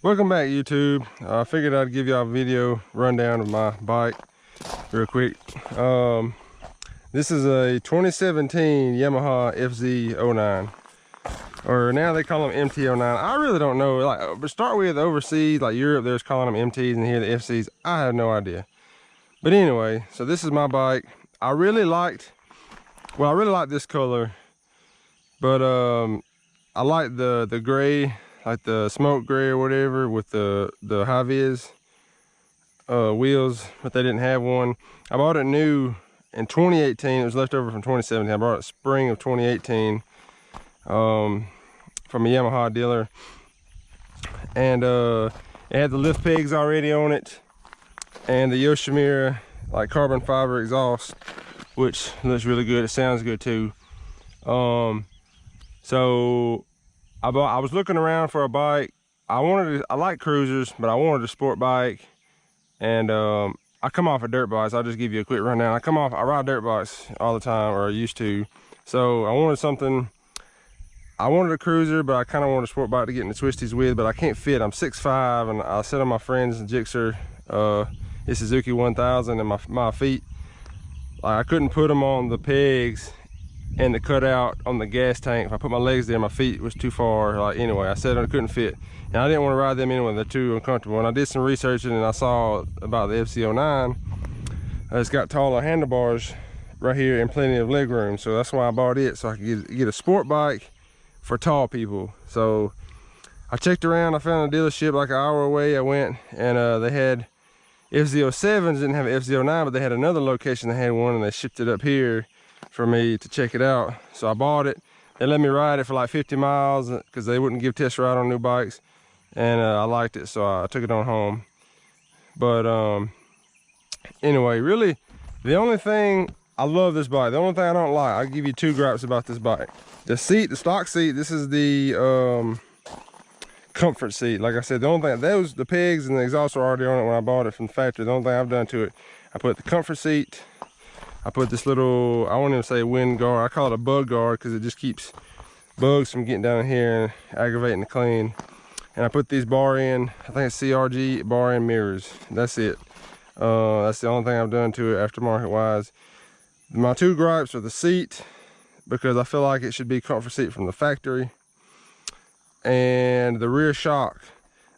Welcome back, YouTube. I figured I'd give y'all a video rundown of my bike real quick. This is a 2017 Yamaha FZ09, or now they call them MT09. I really don't know. Like, but start with overseas, like Europe, there's calling them MTs, and here the FCs. I have no idea. But anyway, so this is my bike. I really liked this color, but I like the gray, like the smoke gray or whatever, with the high vis wheels, but they didn't have one. I bought it new in 2018. It was left over from 2017. I bought it spring of 2018 from a Yamaha dealer, and it had the lift pegs already on it, and the Yoshimura like carbon fiber exhaust, which looks really good. It sounds good too. So I was looking around for a bike. I like cruisers, but I wanted a sport bike, and I come off a dirt bike, so I'll just give you a quick rundown. I ride dirt bikes all the time, or I used to. So I wanted a cruiser, but I kind of wanted a sport bike to get in the twisties with, but I can't fit. I'm 6'5", and I sit on my friend's Gixxer, Suzuki 1000, and my feet, like, I couldn't put them on the pegs and the cutout on the gas tank. If I put my legs there, my feet was too far. Like, anyway, I said I couldn't fit, and I didn't want to ride them anyway. They're too uncomfortable. And I did some researching, and I saw about the FZ09. It's got taller handlebars right here and plenty of leg room, so that's why I bought it, so I could get a sport bike for tall people. So I checked around. I found a dealership like an hour away. I went, and they had FZ07s, didn't have an FZ09, but they had another location that had one, and they shipped it up here for me to check it out. So I bought it. They let me ride it for like 50 miles because they wouldn't give test ride on new bikes, and I liked it, so I took it on home. But anyway, really the only thing, I love this bike. The only thing I don't like, I'll give you two gripes about this bike. The seat, the stock seat, this is the comfort seat. Like I said, the only thing, the pegs and the exhaust were already on it when I bought it from the factory. The only thing I've done to it, I put the comfort seat, I put this little, I won't even say wind guard, I call it a bug guard because it just keeps bugs from getting down here and aggravating the clean. And I put these bar end, I think it's CRG bar end mirrors. That's it. That's the only thing I've done to it aftermarket wise. My two gripes are the seat, because I feel like it should be comfort seat from the factory, and the rear shock.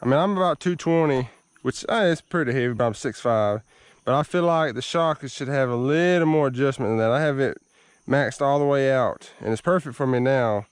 I mean, I'm about 220, which is pretty heavy, but I'm 6'5". But I feel like the shock should have a little more adjustment than that. I have it maxed all the way out, and it's perfect for me now.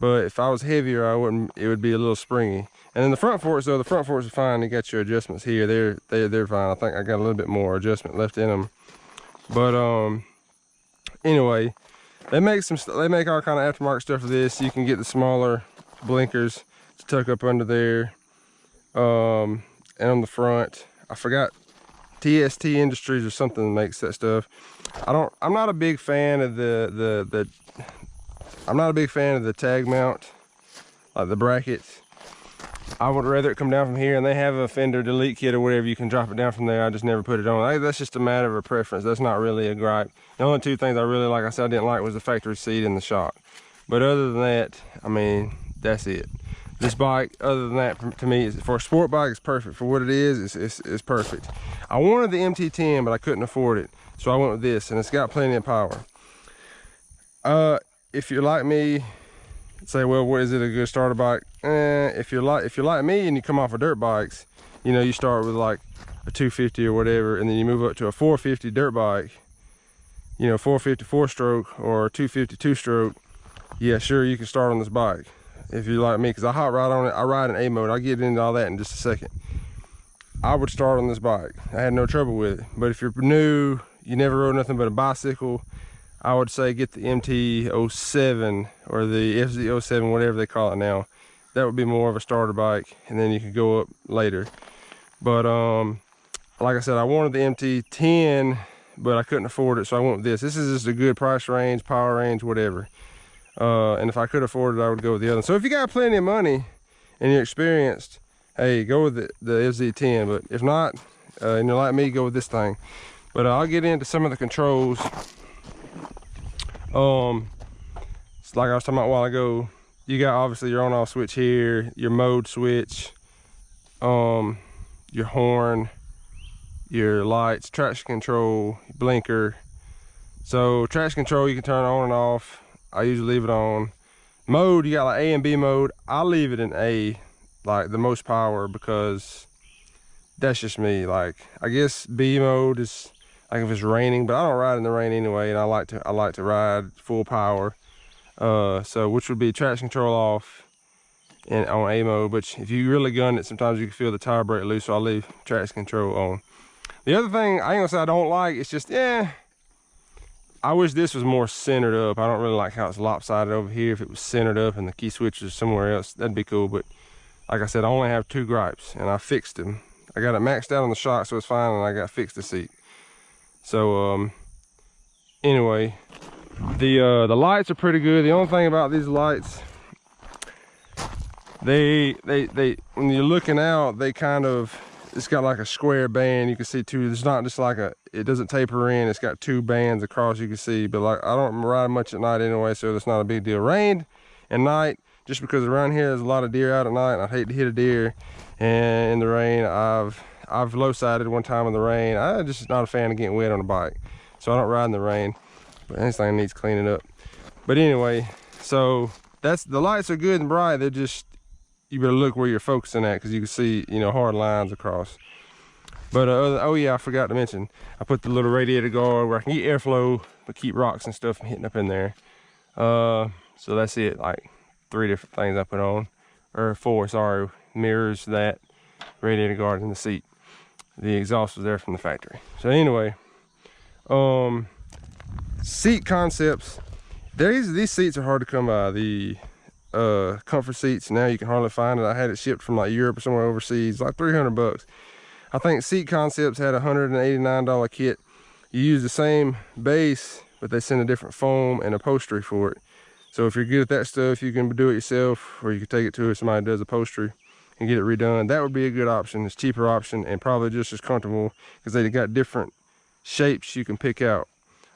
But if I was heavier, it would be a little springy. And then the front forks, though, the front forks are fine. You got your adjustments here. They're fine. I think I got a little bit more adjustment left in them. But anyway, they make all kind of aftermarket stuff for this. You can get the smaller blinkers to tuck up under there, and on the front, I forgot, TST Industries or something makes that stuff. I'm not a big fan of I'm not a big fan of the tag mount, like the brackets. I would rather it come down from here, and they have a fender delete kit or whatever, you can drop it down from there. I just never put it on. That's just a matter of a preference. That's not really a gripe. The only two things I really, like I said, I didn't like was the factory seat and the shock. But other than that, I mean, that's it. This bike, other than that, to me, for a sport bike, it's perfect. For what it is, it's perfect. I wanted the MT10, but I couldn't afford it, so I went with this, and it's got plenty of power. If you're like me, say, well, what is it, a good starter bike? If you're like me and you come off of dirt bikes, you know, you start with like a 250 or whatever, and then you move up to a 450 dirt bike, you know, 450 4-stroke or 250 2-stroke. Yeah, sure, you can start on this bike if you're like me, because I hot ride on it. I ride in A mode. I'll get into all that in just a second. I would start on this bike. I had no trouble with it. But if you're new, you never rode nothing but a bicycle, I would say get the MT07 or the FZ07, whatever they call it now. That would be more of a starter bike, and then you could go up later. But like I said, I wanted the MT10, but I couldn't afford it, so I went with this. This is just a good price range, power range, whatever. And if I could afford it, I would go with the other. So if you got plenty of money and you're experienced, hey, go with the FZ10. But if not, and you're like me, go with this thing. But I'll get into some of the controls. It's like I was talking about a while ago. You got obviously your on-off switch here, your mode switch, your horn, your lights, traction control, blinker. So traction control you can turn on and off. I usually leave it on. Mode, you got like A and B mode. I leave it in A, like the most power, because that's just me. Like, I guess B mode is like if it's raining, but I don't ride in the rain anyway, and I like to ride full power. So which would be traction control off and on A mode. But if you really gun it, sometimes you can feel the tire brake loose, so I leave traction control on. The other thing I ain't gonna say I don't like, it's just, yeah, I wish this was more centered up. I don't really like how it's lopsided over here. If it was centered up and the key switch is somewhere else, that'd be cool. But like I said, I only have 2 gripes, and I fixed them. I got it maxed out on the shock, so it's fine, and I got fixed the seat. So anyway, the lights are pretty good. The only thing about these lights, they when you're looking out, they kind of, it's got like a square band. You can see 2. It's not just like it doesn't taper in. It's got 2 bands across, you can see. But like, I don't ride much at night anyway, so that's not a big deal. Rain and night, just because around here there's a lot of deer out at night, and I hate to hit a deer. And in the rain, I've low-sided one time in the rain. I'm just not a fan of getting wet on a bike, so I don't ride in the rain. But this thing needs cleaning up. But anyway, so the lights are good and bright. They're just, you better look where you're focusing at, because you can see, you know, hard lines across. But oh yeah, I forgot to mention, I put the little radiator guard where I can get airflow but keep rocks and stuff from hitting up in there. So that's it, like 3 different things I put on, or 4, sorry. Mirrors, that radiator guard, in the seat. The exhaust was there from the factory. So anyway, seat concepts. These seats are hard to come by. The comfort seats, now you can hardly find it. I had it shipped from like Europe or somewhere overseas, like 300 bucks. I think Seat Concepts had a $189 kit. You use the same base, but they send a different foam and upholstery for it. So if you're good at that stuff, you can do it yourself, or you can take it to somebody that does upholstery and get it redone. That would be a good option. It's a cheaper option and probably just as comfortable, because they got different shapes you can pick out.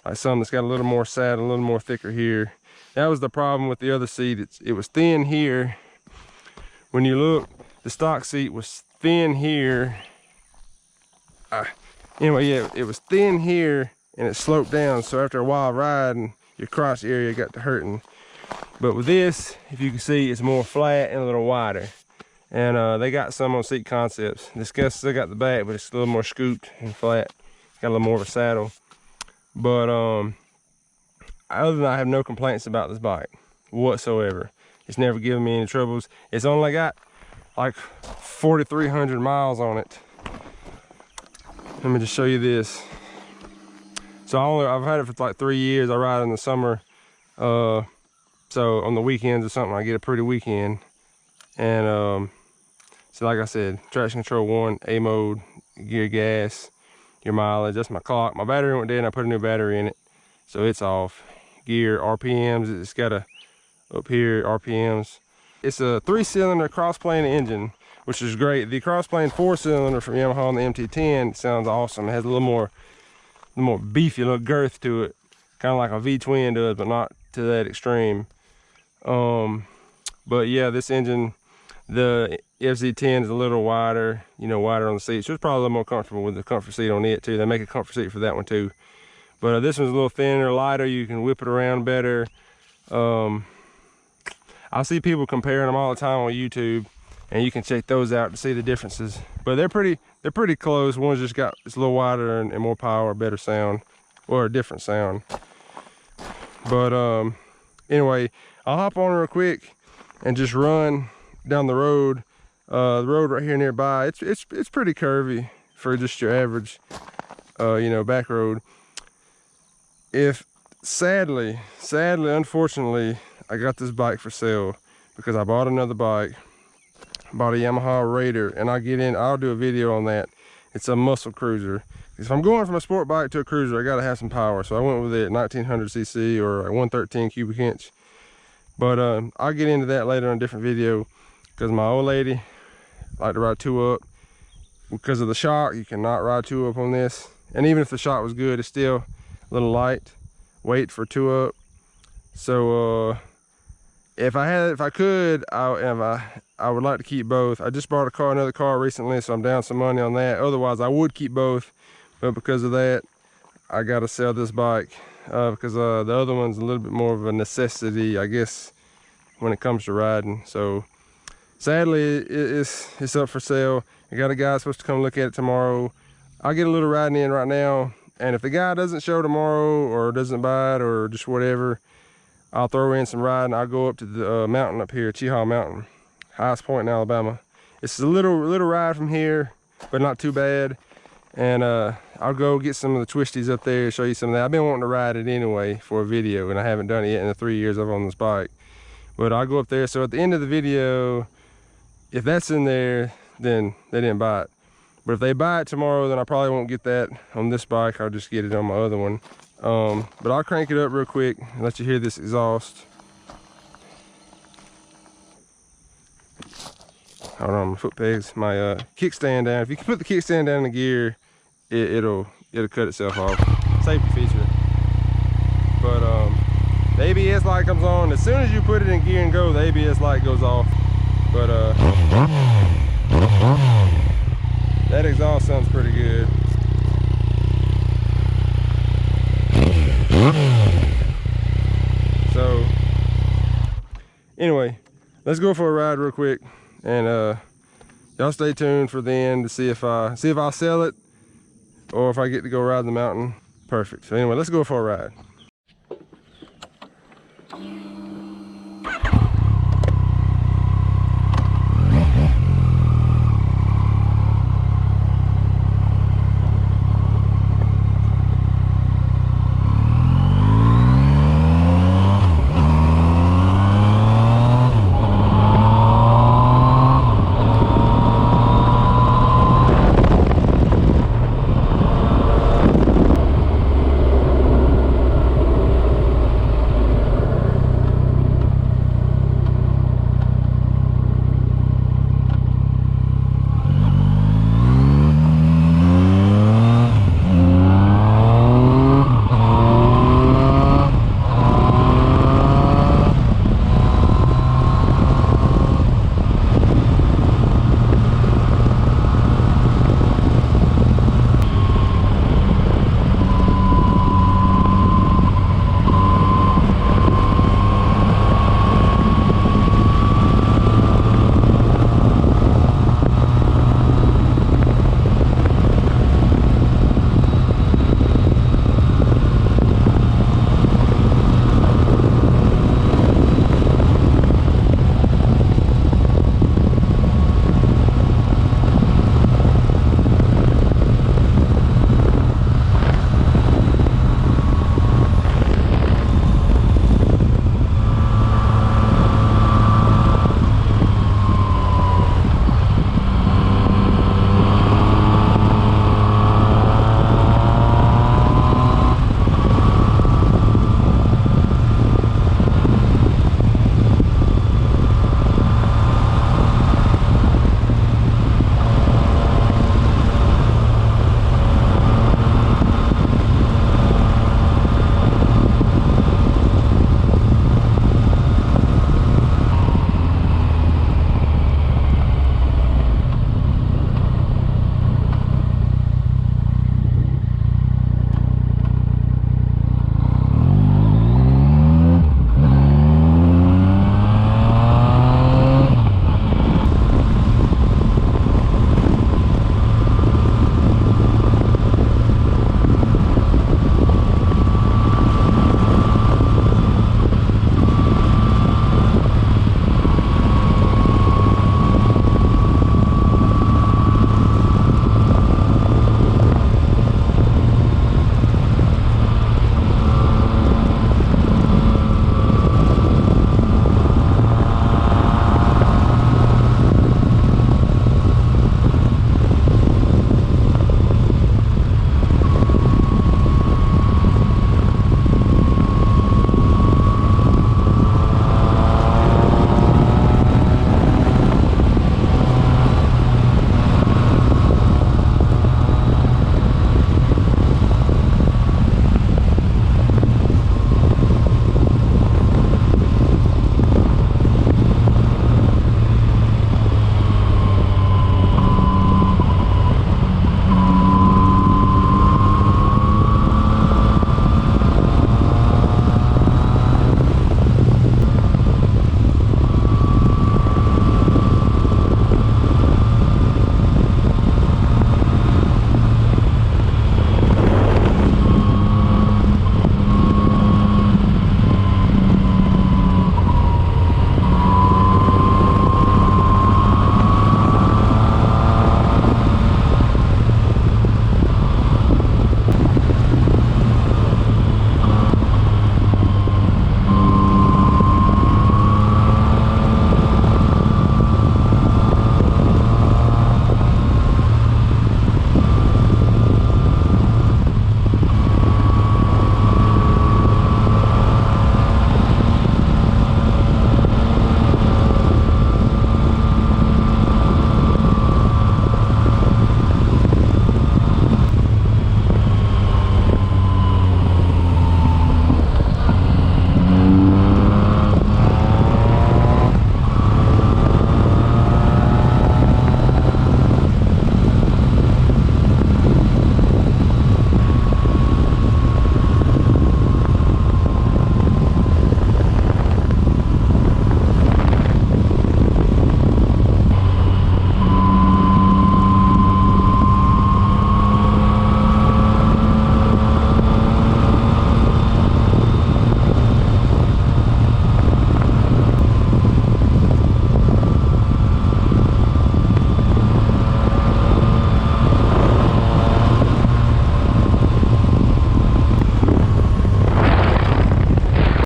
Like some that's got a little more saddle, a little more thicker here. That was the problem with the other seat. It was thin here. When you look, the stock seat was thin here. Anyway, yeah, it was thin here and it sloped down. So after a while riding, your crotch area got to hurting. But with this, if you can see, it's more flat and a little wider. And they got some on Seat Concepts. This guy still got the back, but it's a little more scooped and flat. Got a little more of a saddle. But other than that, I have no complaints about this bike whatsoever. It's never given me any troubles. It's only got like 4,300 miles on it. Let me just show you this. So I've had it for like 3 years. I ride in the summer. So on the weekends or something, I get a pretty weekend. And so like I said, traction control 1, A mode, gear, gas, your mileage. That's my clock. My battery went dead and I put a new battery in it, so it's off. Gear, RPMs, it's got a up here RPMs. It's a 3-cylinder cross-plane engine, which is great. The cross-plane 4-cylinder from Yamaha on the MT10 sounds awesome. It has a little more beefy, little girth to it, kind of like a V-twin does, but not to that extreme. But yeah, this engine, the FZ10 is a little wider, you know, wider on the seat, so it's probably a little more comfortable with the comfort seat on it too. They make a comfort seat for that one too. But this one's a little thinner, lighter. You can whip it around better. I see people comparing them all the time on YouTube, and you can check those out to see the differences. But they're pretty close. One's just got, it's a little wider and more power, better sound, or a different sound. But anyway, I'll hop on real quick and just run down the road. The road right here nearby, it's pretty curvy for just your average you know, back road. If sadly, unfortunately, I got this bike for sale because I bought another bike, bought a Yamaha Raider, and I'll do a video on that. It's a muscle cruiser. If I'm going from a sport bike to a cruiser, I gotta have some power, so I went with it 1900cc or a 113 cubic inch. But I'll get into that later in a different video, because my old lady liked to ride 2-up. Because of the shock, you cannot ride 2-up on this. And even if the shock was good, it's still a little light weight for 2-up. So if I could, I I would like to keep both. I just bought another car recently, so I'm down some money on that. Otherwise I would keep both, but because of that I gotta sell this bike, because the other one's a little bit more of a necessity, I guess, when it comes to riding. So sadly it's up for sale. I got a guy supposed to come look at it tomorrow. I'll get a little riding in right now, and if the guy doesn't show tomorrow or doesn't buy it or just whatever, I'll throw in some riding. I'll go up to the mountain up here, Cheehaw Mountain, highest point in Alabama. It's a little ride from here, but not too bad. And I'll go get some of the twisties up there, show you some of that. I've been wanting to ride it anyway for a video, and I haven't done it yet in the 3 years I've owned this bike. But I'll go up there, so at the end of the video, if that's in there, then they didn't buy it. But if they buy it tomorrow, then I probably won't get that on this bike. I'll just get it on my other one. But I'll crank it up real quick and let you hear this exhaust. Hold on, my foot pegs, my kickstand down. If you can put the kickstand down in the gear, it'll cut itself off. Safety feature. But the ABS light comes on as soon as you put it in gear and go. The ABS light goes off. But that exhaust sounds pretty good. So anyway, let's go for a ride real quick, and y'all stay tuned for the end to see if I'll sell it or if I get to go ride the mountain. Perfect. So anyway, let's go for a ride.